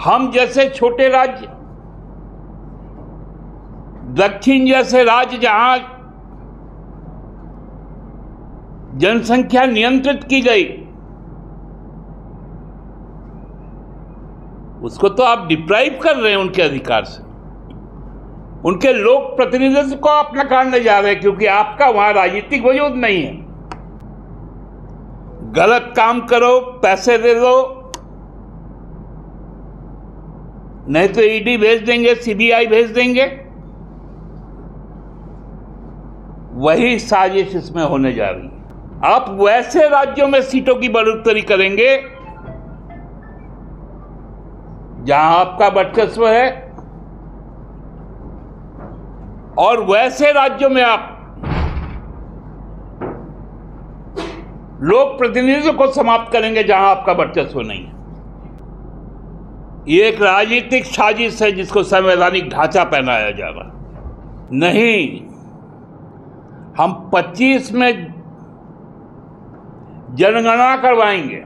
हम जैसे छोटे राज्य, दक्षिण जैसे राज्य जहां जनसंख्या नियंत्रित की गई, उसको तो आप डिप्राइव कर रहे हैं उनके अधिकार से। उनके लोक प्रतिनिधित्व को आप नकारने जा रहे हैं क्योंकि आपका वहां राजनीतिक वजूद नहीं है। गलत काम करो, पैसे दे दो, नहीं तो ईडी भेज देंगे, सीबीआई भेज देंगे। वही साजिश इसमें होने जा रही है। आप वैसे राज्यों में सीटों की बढ़ोतरी करेंगे जहां आपका वर्चस्व है, और वैसे राज्यों में आप लोक प्रतिनिधित्व को समाप्त करेंगे जहां आपका वर्चस्व नहीं है। ये एक राजनीतिक साजिश है जिसको संवैधानिक ढांचा पहनाया जा रहा। नहीं, हम 25 में जनगणना करवाएंगे,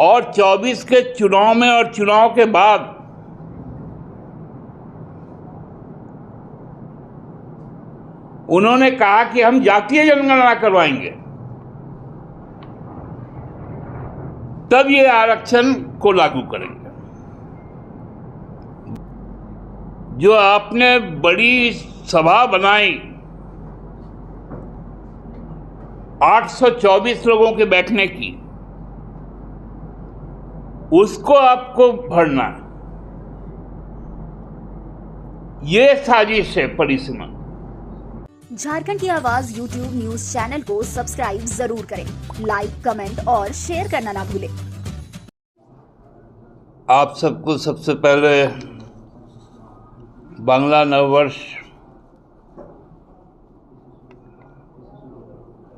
और 24 के चुनाव में और चुनाव के बाद उन्होंने कहा कि हम जातीय जनगणना करवाएंगे, तब ये आरक्षण को लागू करेंगे। जो आपने बड़ी सभा बनाई 824 लोगों के बैठने की, उसको आपको भरना, ये साजिश है परिसीमा। झारखंड की आवाज यूट्यूब न्यूज चैनल को सब्सक्राइब जरूर करें, लाइक, कमेंट और शेयर करना ना भूलें। आप सबको सबसे पहले बांग्ला नववर्ष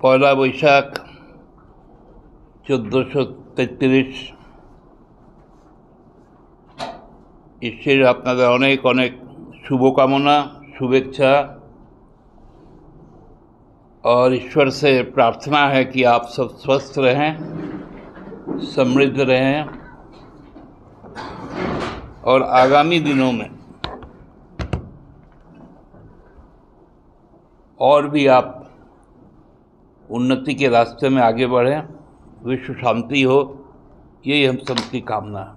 पहला बैशाख 1433 ঈশ্বর আপনাদের অনেক অনেক শুভকামना, शुभेच्छा, और ईश्वर से प्रार्थना है कि आप सब स्वस्थ रहें, समृद्ध रहें, और आगामी दिनों में और भी आप उन्नति के रास्ते में आगे बढ़ें। विश्व शांति हो, यही हम सबकी कामना है।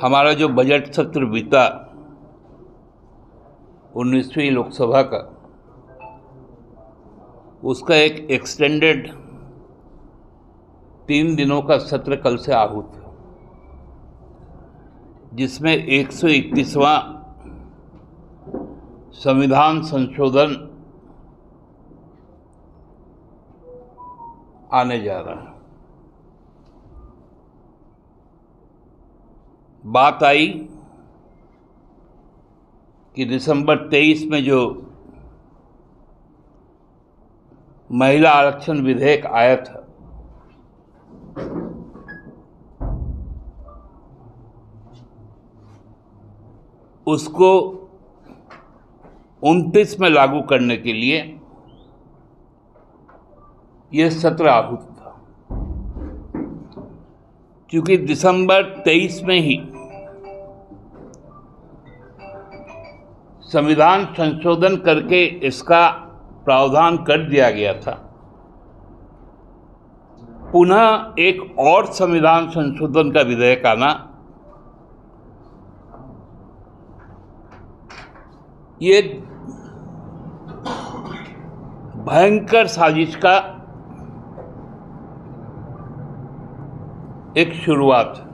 हमारा जो बजट सत्र बीता 19वीं लोकसभा का, उसका एक एक्सटेंडेड 3 दिनों का सत्र कल से आहूत है, जिसमें 121वां संविधान संशोधन आने जा रहा है। बात आई कि दिसंबर 23 में जो महिला आरक्षण विधेयक आया था, उसको 29 में लागू करने के लिए यह सत्र आहूत था, क्योंकि दिसंबर 23 में ही संविधान संशोधन करके इसका प्रावधान कर दिया गया था। पुनः एक और संविधान संशोधन का विधेयक आना, ये भयंकर साजिश का एक शुरुआत है।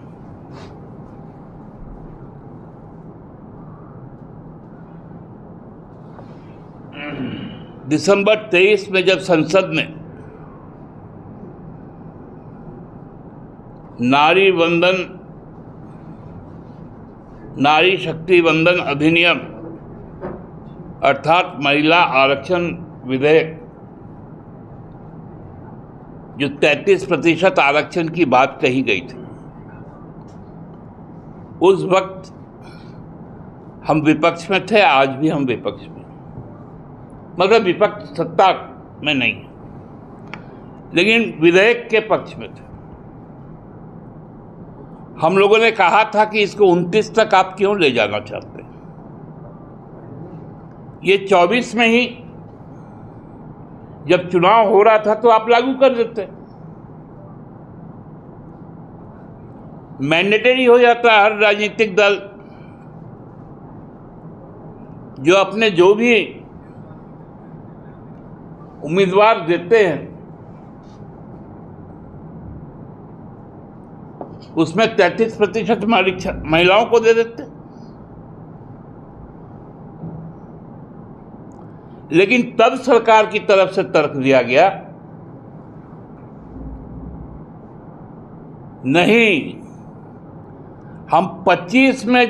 दिसंबर 23 में जब संसद में नारी शक्ति वंदन अधिनियम अर्थात महिला आरक्षण विधेयक, जो 33% आरक्षण की बात कही गई थी, उस वक्त हम विपक्ष में थे, आज भी हम विपक्ष में। मगर विपक्ष सत्ता में नहीं, लेकिन विधेयक के पक्ष में थे। हम लोगों ने कहा था कि इसको 29 तक आप क्यों ले जाना चाहते हैं, ये 24 में ही जब चुनाव हो रहा था तो आप लागू कर देते, मैंडेटरी हो जाता। हर राजनीतिक दल जो अपने जो भी उम्मीदवार देते हैं उसमें 33% महिलाओं को दे देते। लेकिन तब सरकार की तरफ से तर्क दिया गया, नहीं, हम 25 में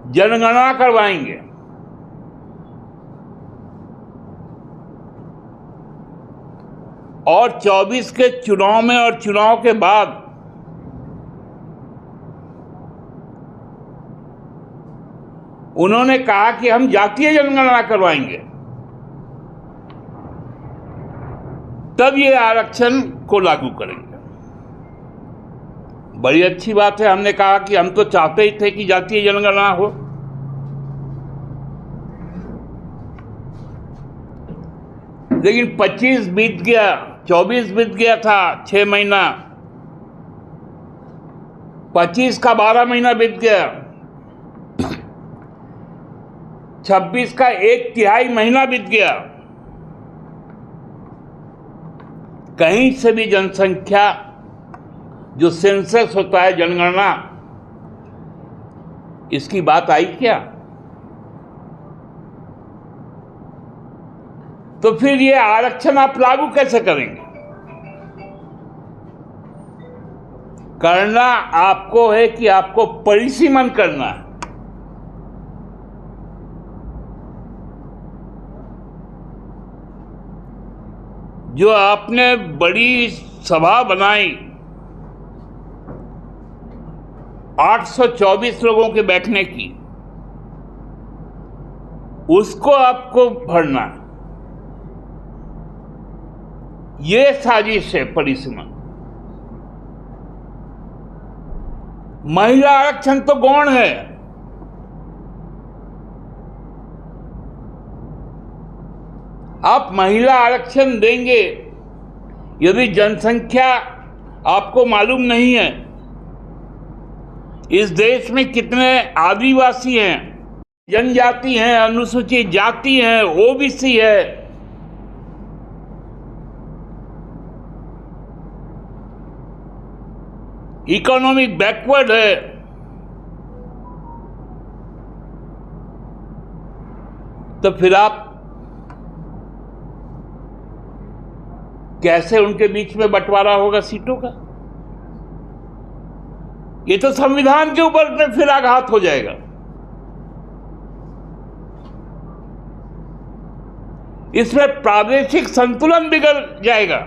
जनगणना करवाएंगे और 24 के चुनाव में और चुनाव के बाद उन्होंने कहा कि हम जातीय जनगणना करवाएंगे, तब ये आरक्षण को लागू करेंगे। बड़ी अच्छी बात है। हमने कहा कि हम तो चाहते ही थे कि जातीय जनगणना हो, लेकिन 25 बीत गया, 24 बीत गया था, 6 महीना, 25 का 12 महीना बीत गया, 26 का 1/3 महीना बीत गया। कहीं से भी जनसंख्या जो सेंसस होता है, जनगणना, इसकी बात आई क्या? तो फिर ये आरक्षण आप लागू कैसे करेंगे? करना आपको है कि आपको परिसीमन करना है। जो आपने बड़ी सभा बनाई, 824 लोगों के बैठने की, उसको आपको भरना है। ये साजिश है परिसीमन। महिला आरक्षण तो गौण है। आप महिला आरक्षण देंगे, यदि जनसंख्या आपको मालूम नहीं है, इस देश में कितने आदिवासी हैं, जनजाति हैं, अनुसूचित जाति हैं, ओबीसी है, इकोनॉमिक बैकवर्ड है, तो फिर आप कैसे उनके बीच में बंटवारा होगा सीटों का? ये तो संविधान के ऊपर में फिर आघात हो जाएगा। इसमें प्रादेशिक संतुलन बिगड़ जाएगा।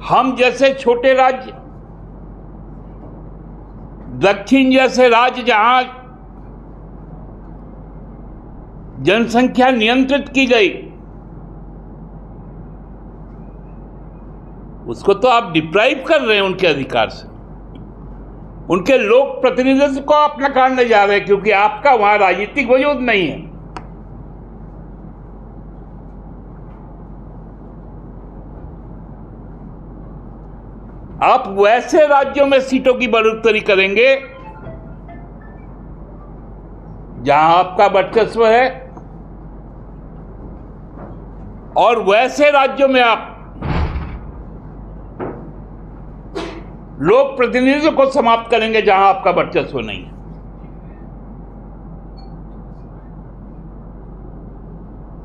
हम जैसे छोटे राज्य, दक्षिण जैसे राज्य जहां जनसंख्या नियंत्रित की गई, उसको तो आप डिप्राइव कर रहे हैं उनके अधिकार से। उनके लोक प्रतिनिधित्व को आप नकारने जा रहे हैं, क्योंकि आपका वहां राजनीतिक वजूद नहीं है। आप वैसे राज्यों में सीटों की बढ़ोतरी करेंगे जहां आपका वर्चस्व है, और वैसे राज्यों में आप लोक प्रतिनिधित्व को समाप्त करेंगे जहां आपका वर्चस्व नहीं है।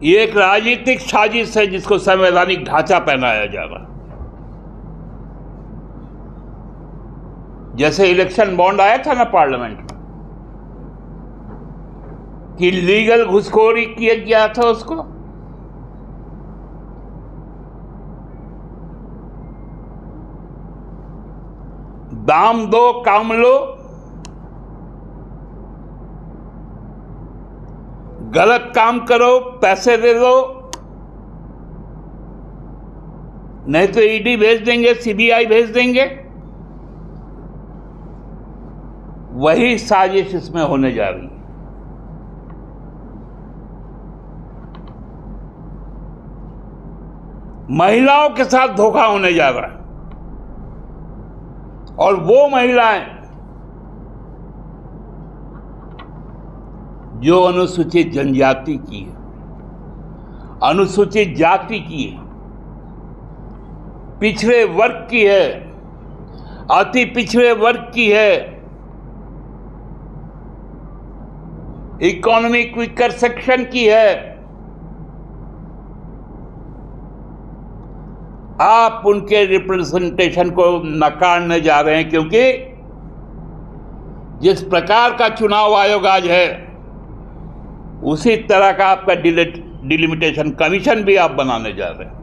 ये एक राजनीतिक साजिश है जिसको संवैधानिक ढांचा पहनाया जा रहा है। जैसे इलेक्शन बॉन्ड आया था ना पार्लियामेंट में, कि लीगल घुसखोरी किया गया था उसको, दाम दो काम लो, गलत काम करो, पैसे दे दो, नहीं तो ईडी भेज देंगे, सीबीआई भेज देंगे। वही साजिश इसमें होने जा रही है। महिलाओं के साथ धोखा होने जा रहा है, और वो महिलाएं जो अनुसूचित जनजाति की है, अनुसूचित जाति की है, पिछड़े वर्ग की है, अति पिछड़े वर्ग की है, इकोनॉमिक वीकर सेक्शन की है, आप उनके रिप्रेजेंटेशन को नकारने जा रहे हैं। क्योंकि जिस प्रकार का चुनाव आयोग आज है, उसी तरह का आपका डिलिमिटेशन कमीशन भी आप बनाने जा रहे हैं।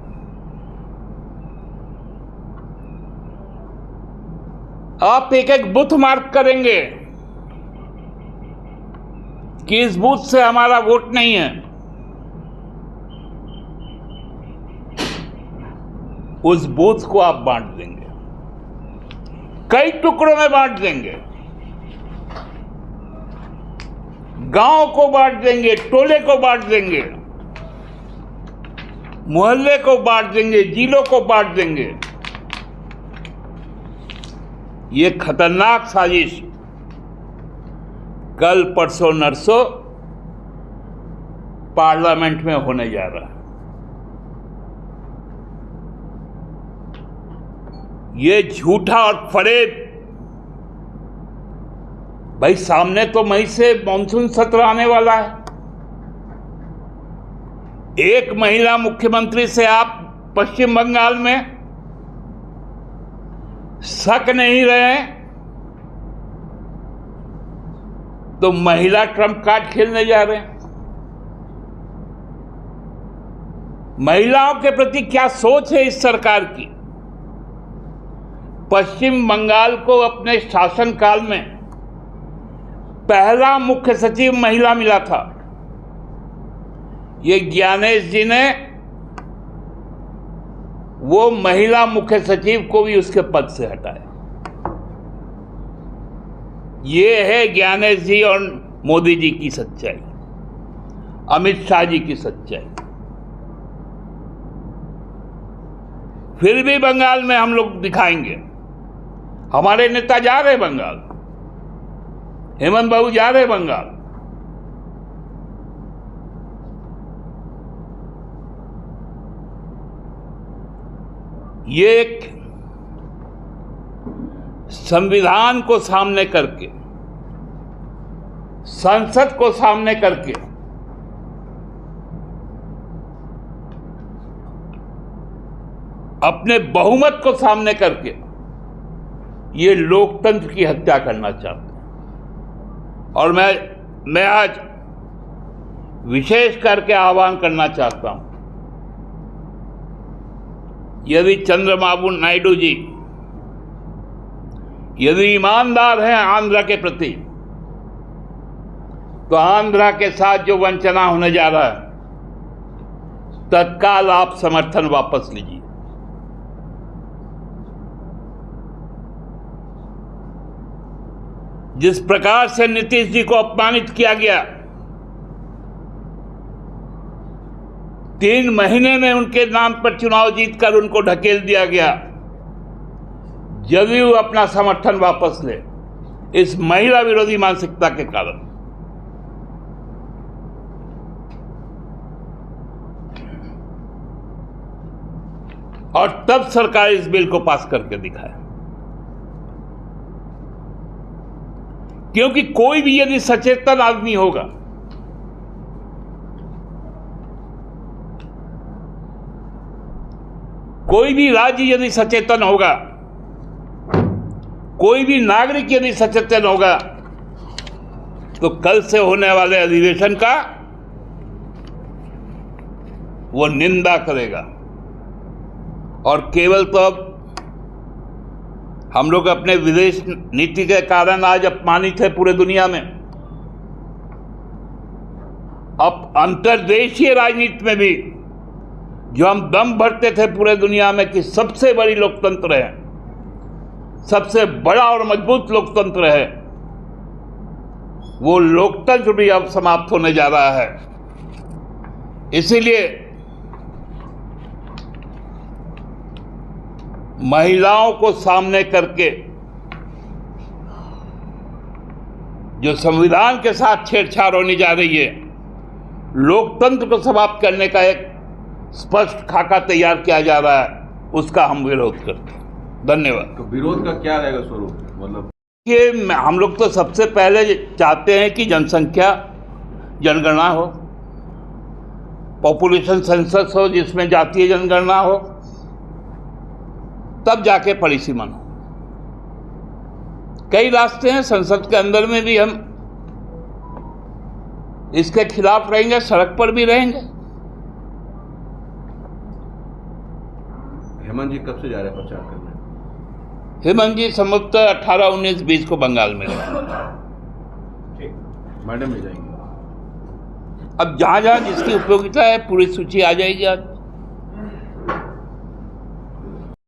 आप एक एक बूथ मार्क करेंगे कि इस बूथ से हमारा वोट नहीं है, उस बूथ को आप बांट देंगे, कई टुकड़ों में बांट देंगे, गांव को बांट देंगे, टोले को बांट देंगे, मोहल्ले को बांट देंगे, जिलों को बांट देंगे। ये खतरनाक साजिश कल परसों नरसों पार्लियामेंट में होने जा रहा है। ये झूठा और फरेब, भाई सामने तो मई से मानसून सत्र आने वाला है। एक महिला मुख्यमंत्री से आप पश्चिम बंगाल में शक नहीं रहे, तो महिला ट्रम्प कार्ड खेलने जा रहे हैं। महिलाओं के प्रति क्या सोच है इस सरकार की? पश्चिम बंगाल को अपने शासनकाल में पहला मुख्य सचिव महिला मिला था। ये ज्ञानेश जी ने वो महिला मुख्य सचिव को भी उसके पद से हटाया। ये है ज्ञानेश जी और मोदी जी की सच्चाई, अमित शाह जी की सच्चाई। फिर भी बंगाल में हम लोग दिखाएंगे, हमारे नेता जा रहे बंगाल, हेमंत बाबू जा रहे बंगाल। ये एक संविधान को सामने करके, संसद को सामने करके अपने बहुमत को सामने करके ये लोकतंत्र की हत्या करना चाहते हैं। और मैं आज विशेष करके आह्वान करना चाहता हूं, यदि चंद्रबाबू नायडू जी यदि ईमानदार हैं आंध्र के प्रति, तो आंध्र के साथ जो वंचना होने जा रहा है, तत्काल आप समर्थन वापस लीजिए। जिस प्रकार से नीतीश जी को अपमानित किया गया, 3 महीने में उनके नाम पर चुनाव जीतकर उनको ढकेल दिया गया। जदयू अपना समर्थन वापस ले, इस महिला विरोधी मानसिकता के कारण। और तब सरकार इस बिल को पास करके दिखाए। क्योंकि कोई भी यदि सचेतन आदमी होगा, कोई भी राज्य यदि सचेतन होगा, कोई भी नागरिक यदि सचेतन होगा, तो कल से होने वाले अधिवेशन का वो निंदा करेगा। और केवल तो अब हम लोग अपने विदेश नीति के कारण आज अपमानित है पूरे दुनिया में। अब अंतर्देशीय राजनीति में भी जो हम दम भरते थे पूरे दुनिया में कि सबसे बड़ी लोकतंत्र है, सबसे बड़ा और मजबूत लोकतंत्र है, वो लोकतंत्र भी अब समाप्त होने जा रहा है। इसीलिए महिलाओं को सामने करके जो संविधान के साथ छेड़छाड़ होने जा रही है, लोकतंत्र को समाप्त करने का एक स्पष्ट खाका तैयार किया जा रहा है, उसका हम विरोध करते हैं। धन्यवाद। तो विरोध का क्या रहेगा स्वरूप? मतलब ये हम लोग तो सबसे पहले चाहते हैं कि जनसंख्या जनगणना हो, पॉपुलेशन सेंसस हो जिसमें जातीय जनगणना हो, तब जाके पॉलिसी बनो। कई रास्ते हैं, संसद के अंदर में भी हम इसके खिलाफ रहेंगे, सड़क पर भी रहेंगे। हेमंत जी कब से जा रहे हैं प्रचार करने? हेमंत जी संभवतः 18, 19, 20 को बंगाल में गए। मैडम ले जाएंगे। अब जहां जहां जिसकी उपयोगिता है पूरी सूची आ जाएगी आज।